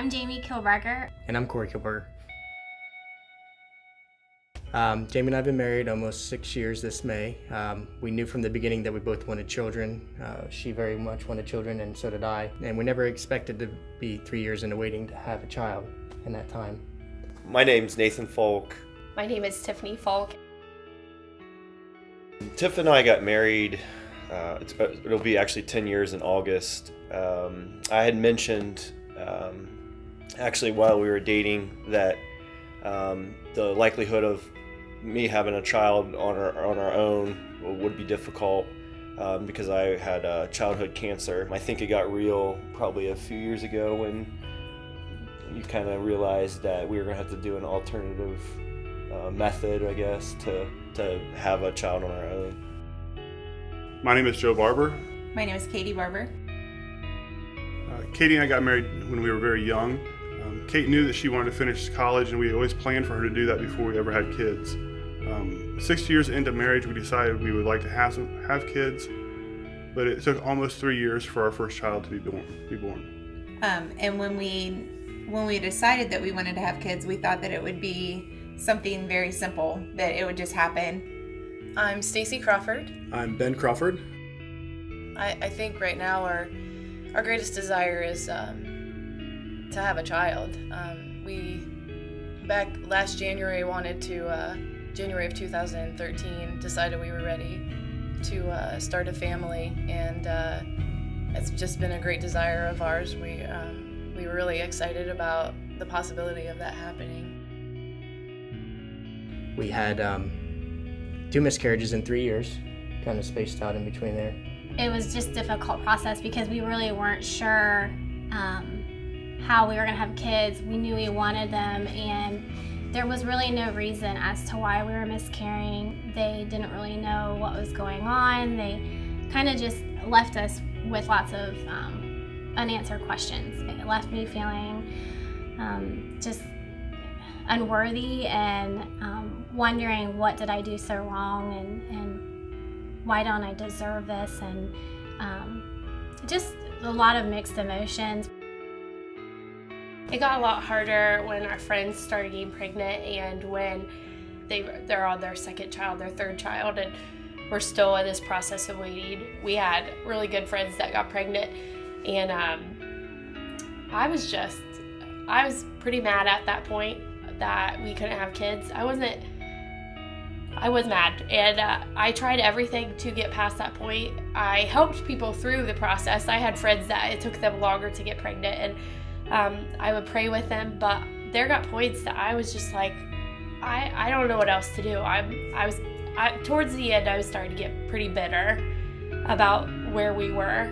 I'm Jamie Kilberger. And I'm Corey Kilberger. Jamie and I have been married almost 6 years this May. We knew from the beginning that we both wanted children. She very much wanted children, and so did I. And we never expected to be 3 years into waiting to have a child in that time. My name's Nathan Falk. My name is Tiffany Falk. Tiff and I got married, it'll be actually 10 years in August. I had mentioned, actually while we were dating, that the likelihood of me having a child on our own would be difficult because I had childhood cancer. I think it got real probably a few years ago when you kind of realized that we were going to have to do an alternative method, I guess, to have a child on our own. My name is Joe Barber. My name is Katie Barber. Katie and I got married when we were very young. Kate knew that she wanted to finish college, and we always planned for her to do that before we ever had kids. 6 years into marriage, we decided we would like to have kids, but it took almost 3 years for our first child to be born. And when we decided that we wanted to have kids, we thought that it would be something very simple, that it would just happen. I'm Stacy Crawford. I'm Ben Crawford. I think right now our greatest desire is to have a child. We back last January January of 2013 decided we were ready to start a family, and it's just been a great desire of ours. We were really excited about the possibility of that happening. We had 2 miscarriages in 3 years, kind of spaced out in between there. It was just a difficult process because we really weren't sure how we were going to have kids. We knew we wanted them, and there was really no reason as to why we were miscarrying. They didn't really know what was going on. They kind of just left us with lots of unanswered questions. It left me feeling just unworthy and wondering, what did I do so wrong, and why don't I deserve this, and just a lot of mixed emotions. It got a lot harder when our friends started getting pregnant, and when they're on their second child, their third child, and we're still in this process of waiting. We had really good friends that got pregnant, and I was pretty mad at that point that we couldn't have kids. I was mad, and I tried everything to get past that point. I helped people through the process. I had friends that it took them longer to get pregnant, and I would pray with them, but there got points that I was just like, I don't know what else to do. Towards the end, I was starting to get pretty bitter about where we were.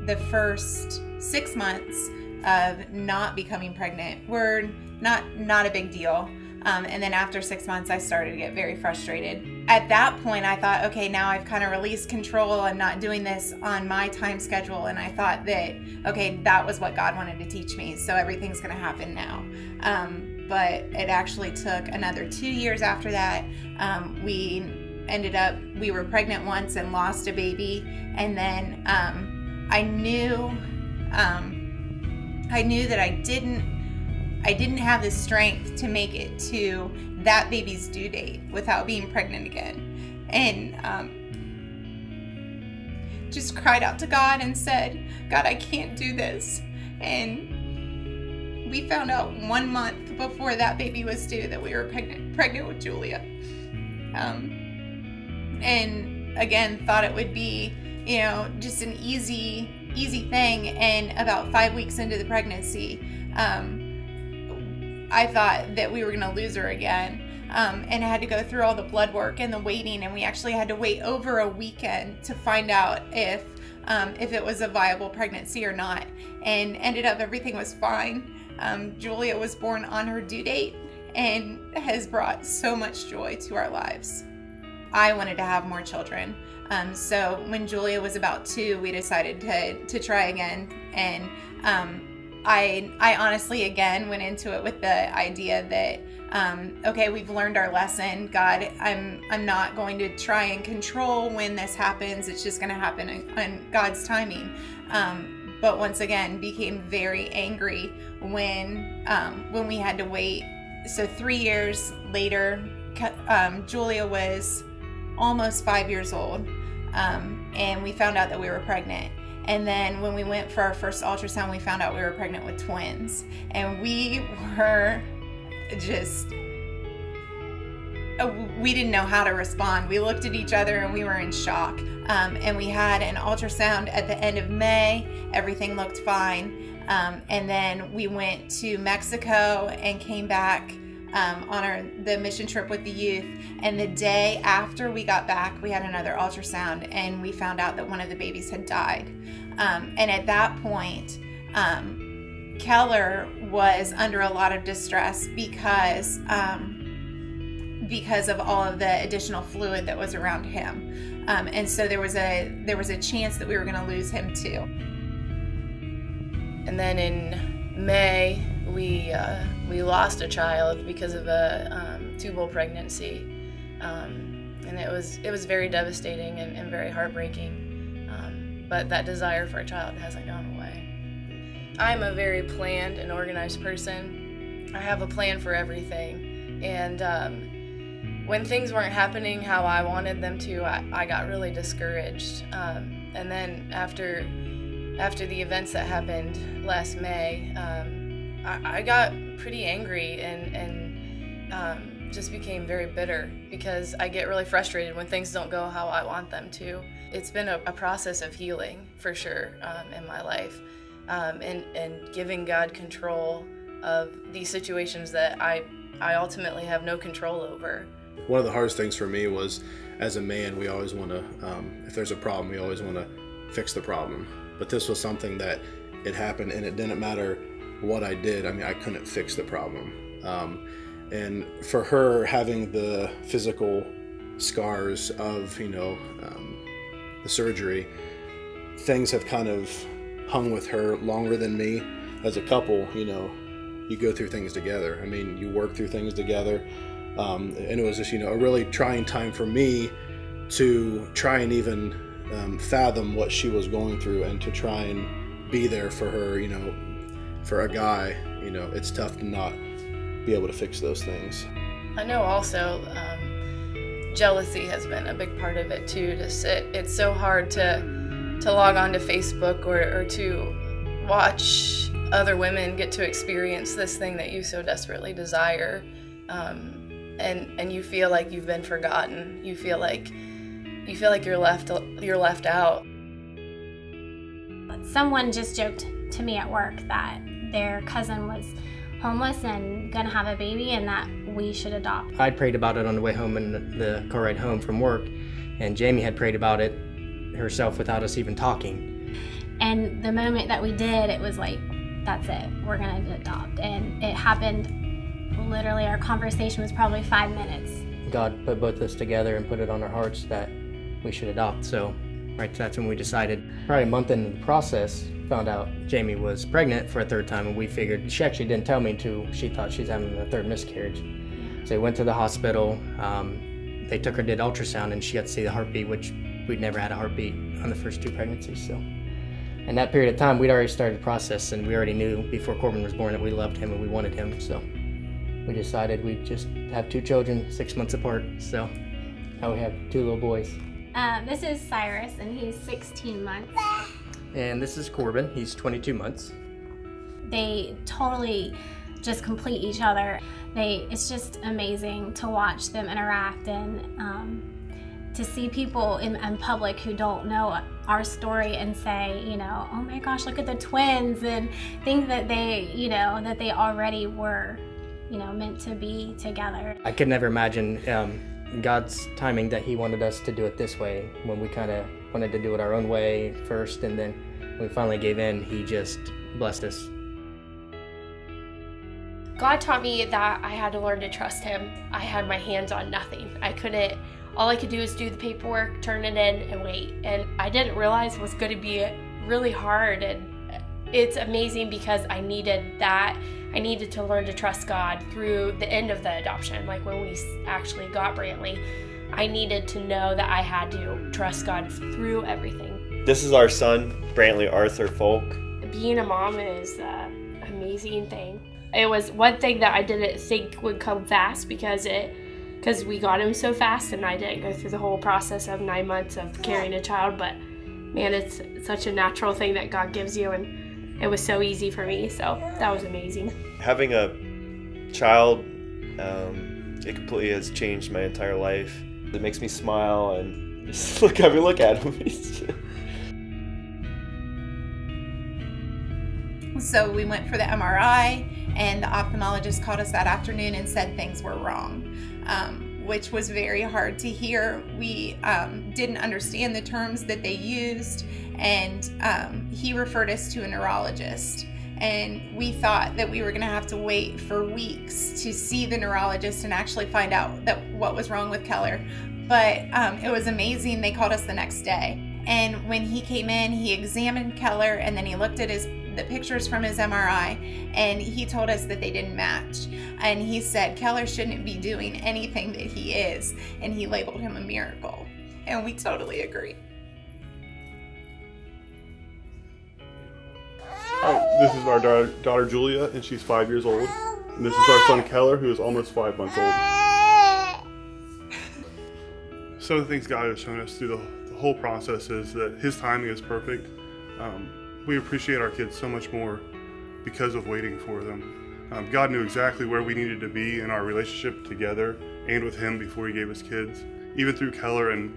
The first 6 months of not becoming pregnant were not a big deal. And then after 6 months, I started to get very frustrated. At that point, I thought, okay, now I've kind of released control. I'm not doing this on my time schedule. And I thought that, okay, that was what God wanted to teach me. So everything's going to happen now. But it actually took another 2 years after that. We were pregnant once and lost a baby. And then I knew that I didn't have the strength to make it to that baby's due date without being pregnant again. And just cried out to God and said, God, I can't do this. And we found out 1 month before that baby was due that we were pregnant with Julia. And again, thought it would be, just an easy thing. And about 5 weeks into the pregnancy, I thought that we were going to lose her again, and I had to go through all the blood work and the waiting, and we actually had to wait over a weekend to find out if it was a viable pregnancy or not, and ended up everything was fine. Julia was born on her due date and has brought so much joy to our lives. I wanted to have more children, so when Julia was about 2, we decided to try again, and I honestly, again, went into it with the idea that, okay, we've learned our lesson. God, I'm not going to try and control when this happens. It's just going to happen on God's timing. but once again became very angry when we had to wait. So 3 years later, Julia was almost 5 years old, and we found out that we were pregnant. And then when we went for our first ultrasound, we found out we were pregnant with twins. And we were just, we didn't know how to respond. We looked at each other and we were in shock. And we had an ultrasound at the end of May. Everything looked fine. And then we went to Mexico and came back on the mission trip with the youth. And the day after we got back, we had another ultrasound and we found out that one of the babies had died. And at that point, Keller was under a lot of distress because of all of the additional fluid that was around him. And so there was a chance that we were going to lose him too. And then in May, we lost a child because of a tubal pregnancy, and it was very devastating and very heartbreaking. But that desire for a child hasn't gone away. I'm a very planned and organized person. I have a plan for everything, and when things weren't happening how I wanted them to, I got really discouraged. And then after the events that happened last May, I got pretty angry and just became very bitter because I get really frustrated when things don't go how I want them to. It's been a process of healing for sure in my life, and giving God control of these situations that I ultimately have no control over. One of the hardest things for me was, as a man, we always want to, if there's a problem, we always want to fix the problem. But this was something that it happened, and it didn't matter what I did. I mean, I couldn't fix the problem. And for her, having the physical scars of, the surgery, things have kind of hung with her longer than me. As a couple, you go through things together. I mean, you work through things together. And it was just, a really trying time for me to try and even fathom what she was going through and to try and be there for her. For a guy, it's tough to not be able to fix those things. I know also jealousy has been a big part of it too. It's so hard to log on to Facebook or to watch other women get to experience this thing that you so desperately desire, and you feel like you've been forgotten. You feel like you're left out. Someone just joked to me at work that their cousin was homeless and gonna have a baby and that we should adopt. I prayed about it on the way home in the car ride home from work, and Jamie had prayed about it herself without us even talking. And the moment that we did, it was like, that's it, we're gonna adopt. And it happened, literally our conversation was probably 5 minutes. God put both of us together and put it on our hearts that we should adopt. So that's when we decided. Probably a month into the process, found out Jamie was pregnant for a third time, and we figured, she actually didn't tell me until she thought she was having a third miscarriage. Yeah. So we went to the hospital, they took her, did ultrasound, and she got to see the heartbeat, which we'd never had a heartbeat on the first 2 pregnancies. So in that period of time, we'd already started the process, and we already knew before Corbin was born that we loved him and we wanted him. So we decided we'd just have 2 children 6 months apart. So now we have 2 little boys. This is Cyrus, and he's 16 months. And this is Corbin, he's 22 months. They totally just complete each other. It's just amazing to watch them interact and to see people in public who don't know our story and say, oh my gosh, look at the twins, and think that they already were, meant to be together. I could never imagine God's timing that he wanted us to do it this way, when we kind of wanted to do it our own way first, and then when we finally gave in, he just blessed us. God taught me that I had to learn to trust him. I had my hands on nothing. All I could do is do the paperwork, turn it in, and wait. And I didn't realize it was going to be really hard, and it's amazing because I needed that. I needed to learn to trust God through the end of the adoption, like when we actually got Brantley. I needed to know that I had to trust God through everything. This is our son, Brantley Arthur Folk. being a mom is an amazing thing. It was one thing that I didn't think would come fast because we got him so fast, and I didn't go through the whole process of 9 months of carrying a child. But man, it's such a natural thing that God gives you, and it was so easy for me. So that was amazing. Having a child, it completely has changed my entire life. It makes me smile and just look at him. So we went for the MRI, and the ophthalmologist called us that afternoon and said things were wrong, which was very hard to hear. We didn't understand the terms that they used, and he referred us to a neurologist. And we thought that we were going to have to wait for weeks to see the neurologist and actually find out what was wrong with Keller. But it was amazing. They called us the next day. And when he came in, he examined Keller, and then he looked at the pictures from his MRI, and he told us that they didn't match. And he said Keller shouldn't be doing anything that he is, and he labeled him a miracle. And we totally agree. This is our daughter Julia, and she's 5 years old. And this is our son Keller, who is almost 5 months old. Some of the things God has shown us through the whole process is that His timing is perfect. We appreciate our kids so much more because of waiting for them. God knew exactly where we needed to be in our relationship together and with Him before He gave us kids. Even through Keller and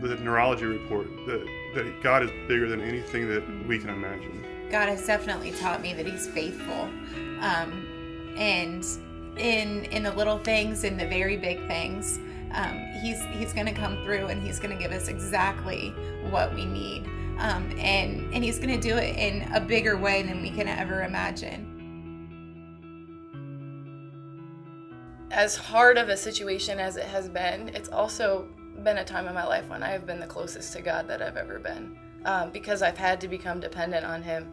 the neurology report, that God is bigger than anything that we can imagine. God has definitely taught me that He's faithful. And in the little things, in the very big things, He's going to come through, and He's going to give us exactly what we need. And He's going to do it in a bigger way than we can ever imagine. As hard of a situation as it has been, it's also been a time in my life when I have been the closest to God that I've ever been, because I've had to become dependent on Him,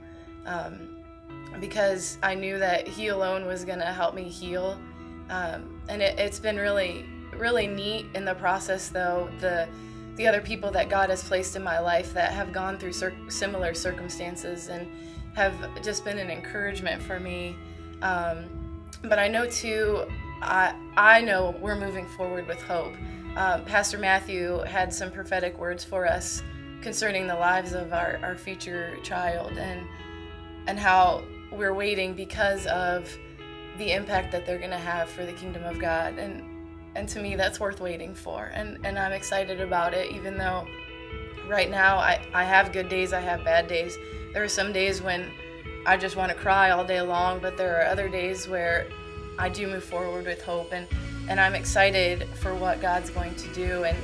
because I knew that He alone was going to help me heal. And it's been really, really neat in the process, though, the other people that God has placed in my life that have gone through similar circumstances and have just been an encouragement for me. But I know too, I know we're moving forward with hope. Pastor Matthew had some prophetic words for us concerning the lives of our future child, and how we're waiting because of the impact that they're going to have for the kingdom of God. And to me, that's worth waiting for. And I'm excited about it, even though right now I have good days, I have bad days. There are some days when I just want to cry all day long, but there are other days where I do move forward with hope. And I'm excited for what God's going to do, and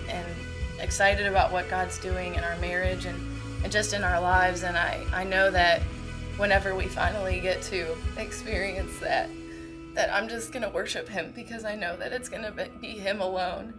excited about what God's doing in our marriage and just in our lives. And I know that whenever we finally get to experience that I'm just going to worship Him, because I know that it's going to be Him alone.